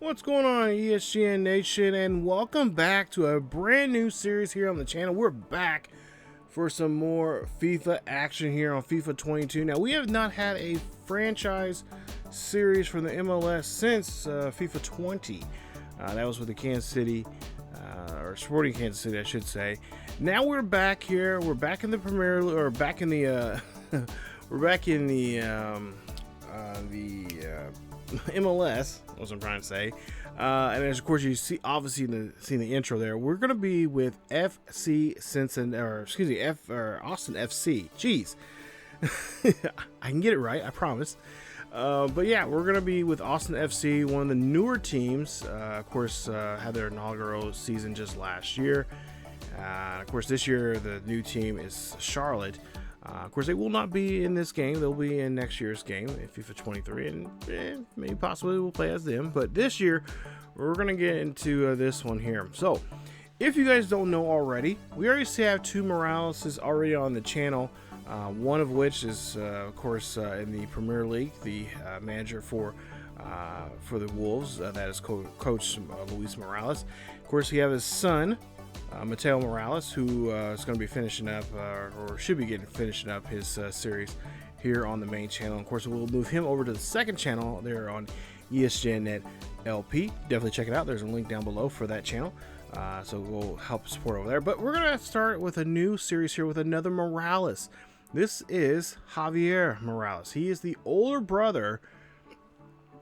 What's going on, ESGN Nation, and welcome back to a brand new series here on the channel. We're back for some more FIFA action here on FIFA 22. Now, we have not had a franchise series from the MLS since FIFA 20. That was with the Kansas City, or Sporting Kansas City, I should say. Now we're back here. We're back in the Premier, or back in the, we're back in the MLS, was what I'm trying to say. And as of course you see, obviously seeing the intro there, we're going to be with FC Cincinnati, or excuse me, Austin FC. Jeez, I can get it right, I promise. But yeah, we're going to be with Austin FC, one of the newer teams. Of course, had their inaugural season just last year. Of course, this year the new team is Charlotte. Of course, they will not be in this game. They'll be in next year's game, in FIFA 23, and maybe possibly we'll play as them. But this year, we're going to get into this one here. So, if you guys don't know already, we already have two Moraleses already on the channel. One of which is, of course, in the Premier League, the manager for the Wolves. That is Coach Luis Morales. Of course, we have his son, Mateo Morales, who is going to be finishing up, or should be finishing up his series here on the main channel. Of course, we'll move him over to the second channel there on ESGNet LP. Definitely check it out. There's a link down below for that channel, so we'll help support over there. But we're going to start with a new series here with another Morales. This is Javier Morales. He is the older brother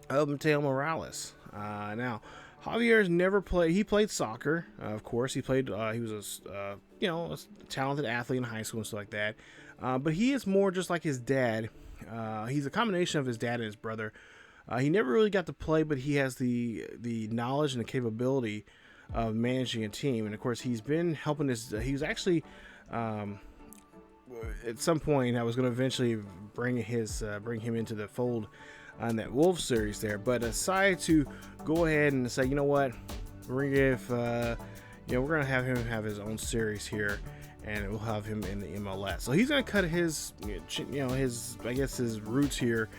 of Mateo Morales. Now, Javier's never played. He played soccer, of course. He played. He was a a talented athlete in high school and stuff like that. But he is more just like his dad. He's a combination of his dad and his brother. He never really got to play, but he has the knowledge and the capability of managing a team. And of course, he's been helping his. He was actually at some point I was going to eventually bring him into the fold on that Wolves series there, but decided to go ahead and say, you know what, we're gonna have him have his own series here, and we'll have him in the MLS. So he's gonna cut his, his, I guess, his roots here,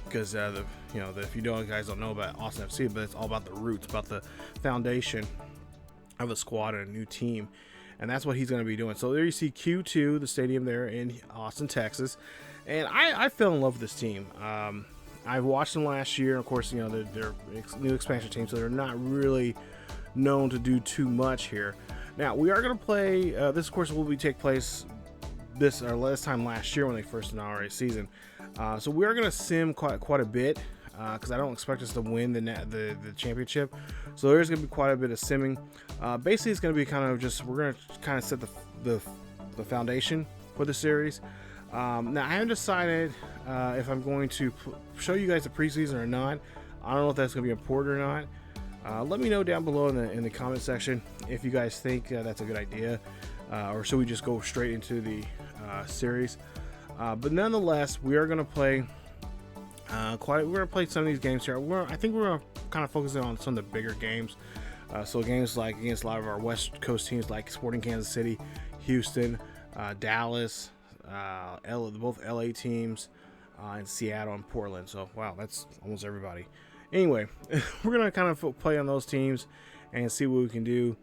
because if you guys don't know about Austin FC, but it's all about the roots, about the foundation of a squad and a new team, and that's what he's going to be doing. So there you see Q2, the stadium there in Austin, Texas. And I fell in love with this team. I've watched them last year. Of course, they're new expansion team, so they're not really known to do too much here. Now, we are going to play, this of course will take place last time last year when they first inaugurated season. So we are going to sim quite a bit. because I don't expect us to win the championship. So there's going to be quite a bit of simming. Basically, it's going to be kind of just, we're going to kind of set the foundation for the series. Now, I haven't decided if I'm going to show you guys the preseason or not. I don't know if that's going to be important or not. Let me know down below in the comment section if you guys think that's a good idea, or should we just go straight into the series. But nonetheless, we are going to play we're going to play some of these games here. I think we're going to kind of focus on some of the bigger games. So games like against a lot of our West Coast teams like Sporting Kansas City, Houston, Dallas, both LA teams, and Seattle and Portland. So wow, that's almost everybody. Anyway, we're going to kind of play on those teams and see what we can do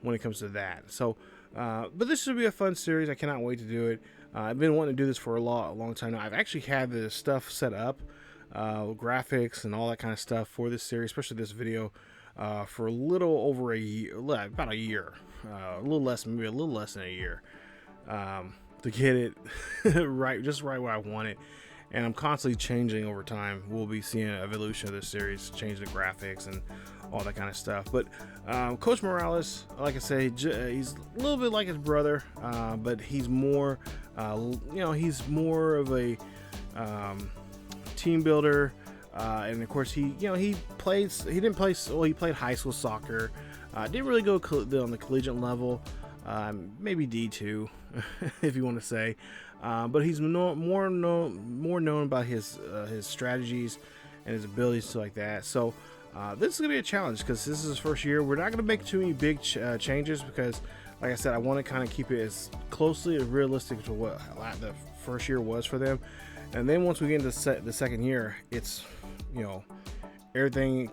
when it comes to that. So, but this should be a fun series. I cannot wait to do it. I've been wanting to do this for a long time now. I've actually had the stuff set up, graphics and all that kind of stuff for this series, especially this video, for a little over a year, about a year, a little less, maybe a little less than a year, to get it just right where I want it. And I'm constantly changing over time. We'll be seeing an evolution of this series, change the graphics and all that kind of stuff. But Coach Morales, like I say, he's a little bit like his brother, but he's more, he's more of a team builder. And of course, he played high school soccer. Didn't really go on the collegiate level, maybe D2, if you want to say. But he's more known about his strategies and his abilities, stuff like that. So this is gonna be a challenge because this is his first year. We're not gonna make too many big changes because, like I said, I want to kind of keep it as closely as realistic to what the first year was for them. And then once we get into the second year, it's anything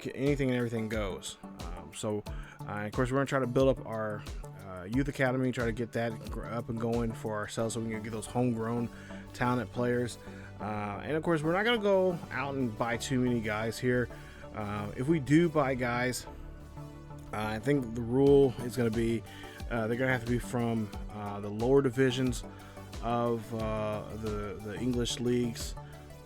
and everything goes. So of course, we're gonna try to build up our youth academy, try to get that up and going for ourselves so we can get those homegrown talented players. And of course, we're not going to go out and buy too many guys here. If we do buy guys, I think the rule is going to be they're going to have to be from the lower divisions of the English leagues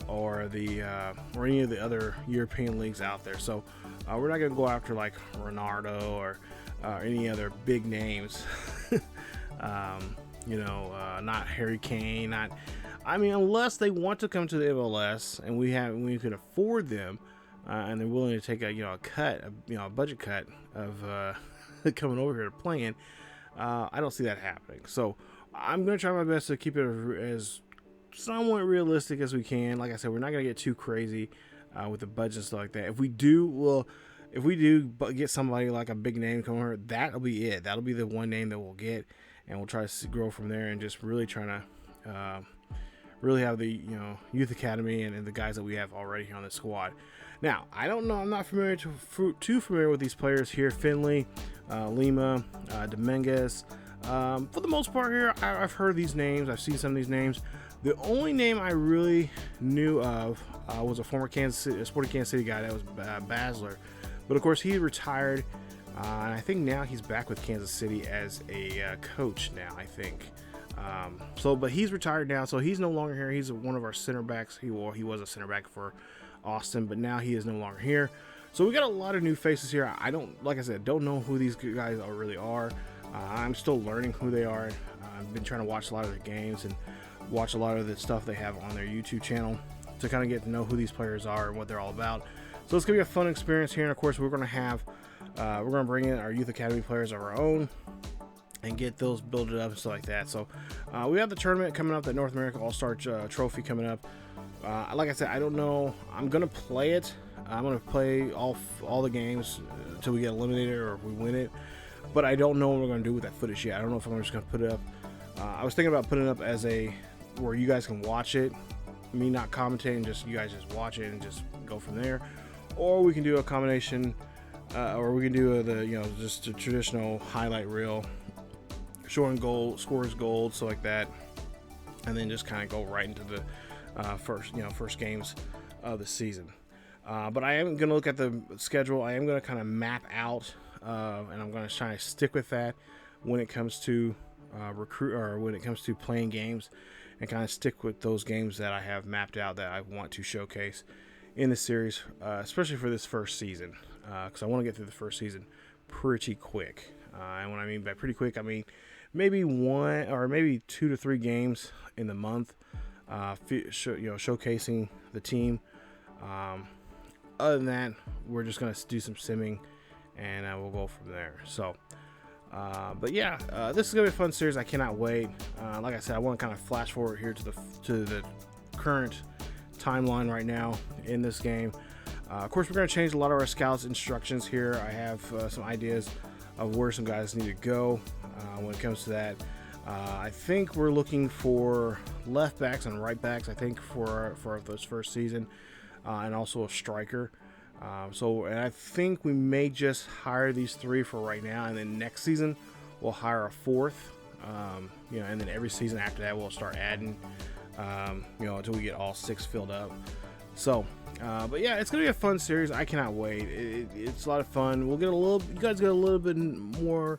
or any of the other European leagues out there. So we're not going to go after like Ronaldo or any other big names. Not Harry Kane, unless they want to come to the MLS and we could afford them, and they're willing to take a budget cut of coming over here to playing. I don't see that happening. So I'm going to try my best to keep it as somewhat realistic as we can. Like I said, we're not going to get too crazy with the budget and stuff like that. If we do get somebody like a big name coming over, that'll be it. That'll be the one name that we'll get, and we'll try to grow from there and just really trying to really have the youth academy and the guys that we have already here on the squad. Now, I don't know. I'm not too familiar with these players here. Finley, Lima, Dominguez. For the most part here, I've heard these names. I've seen some of these names. The only name I really knew of was a former Sporting Kansas City guy. That was Basler. But of course, he retired, and I think now he's back with Kansas City as a coach now, I think. But he's retired now, so he's no longer here. He's one of our center backs. He was a center back for Austin, but now he is no longer here. So we got a lot of new faces here. Like I said, don't know who these guys really are. I'm still learning who they are. I've been trying to watch a lot of their games and watch a lot of the stuff they have on their YouTube channel to kind of get to know who these players are and what they're all about. So it's gonna be a fun experience here. And of course, we're gonna bring in our youth academy players of our own and get those built up and stuff like that. So we have the tournament coming up, the North America All-Star Trophy coming up. Like I said, I don't know. I'm gonna play it. I'm gonna play all the games until we get eliminated or if we win it. But I don't know what we're gonna do with that footage yet. I don't know if I'm just gonna put it up. I was thinking about putting it up as where you guys can watch it, me not commentating, just you guys just watch it and just go from there. Or we can do a combination, or we can do just a traditional highlight reel, showing scores, goals, so like that, and then just kind of go right into the first games of the season. But I am going to look at the schedule. I am going to kind of map out, and I'm going to try to stick with that when it comes to when it comes to playing games, and kind of stick with those games that I have mapped out that I want to showcase in the series, especially for this first season, because I want to get through the first season pretty quick. And what I mean by pretty quick, I mean maybe 1 or maybe 2 to 3 games in the month, showcasing the team. Other than that, we're just gonna do some simming, and we'll go from there. So, but yeah, this is gonna be a fun series. I cannot wait. Like I said, I want to kind of flash forward here to the current timeline right now in this game. Of course, we're going to change a lot of our scouts instructions here. I have some ideas of where some guys need to go when it comes to that. I think we're looking for left backs and right backs, I think, for this first season, and also a striker. And I think we may just hire these 3 for right now, and then next season we'll hire a 4th. And then every season after that we'll start adding, until we get all 6 filled up. So, but yeah, it's gonna be a fun series. I cannot wait. It's a lot of fun. We'll get you guys get a little bit more,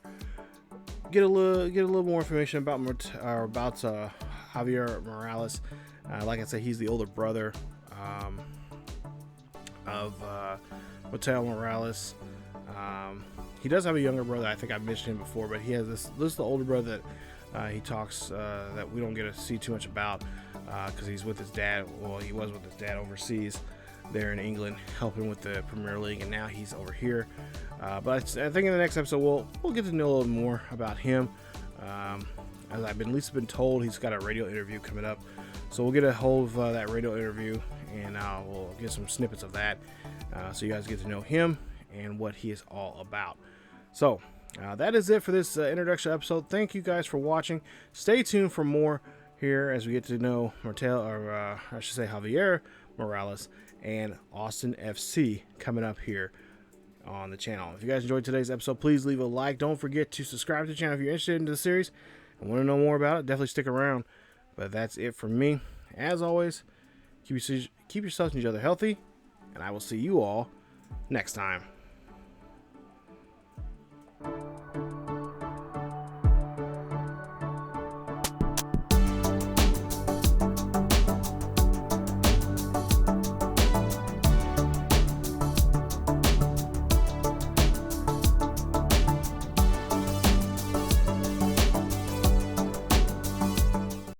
get a little more information about Javier Morales. Like I said, he's the older brother of Mateo Morales. He does have a younger brother. I think I mentioned him before, but he has this is the older brother that he talks that we don't get to see too much about because he's with his dad. Well, he was with his dad overseas there in England, helping with the Premier League, and now he's over here. But I think in the next episode we'll get to know a little more about him. As I've at least been told, he's got a radio interview coming up, so we'll get a hold of that radio interview, and we'll get some snippets of that, so you guys get to know him and what he is all about. So that is it for this introduction episode. Thank you guys for watching. Stay tuned for more here as we get to know Javier Morales and Austin FC coming up here on the channel. If you guys enjoyed today's episode, please leave a like. Don't forget to subscribe to the channel if you're interested in the series and want to know more about it. Definitely stick around. But that's it from me. As always, keep yourselves and each other healthy, and I will see you all next time.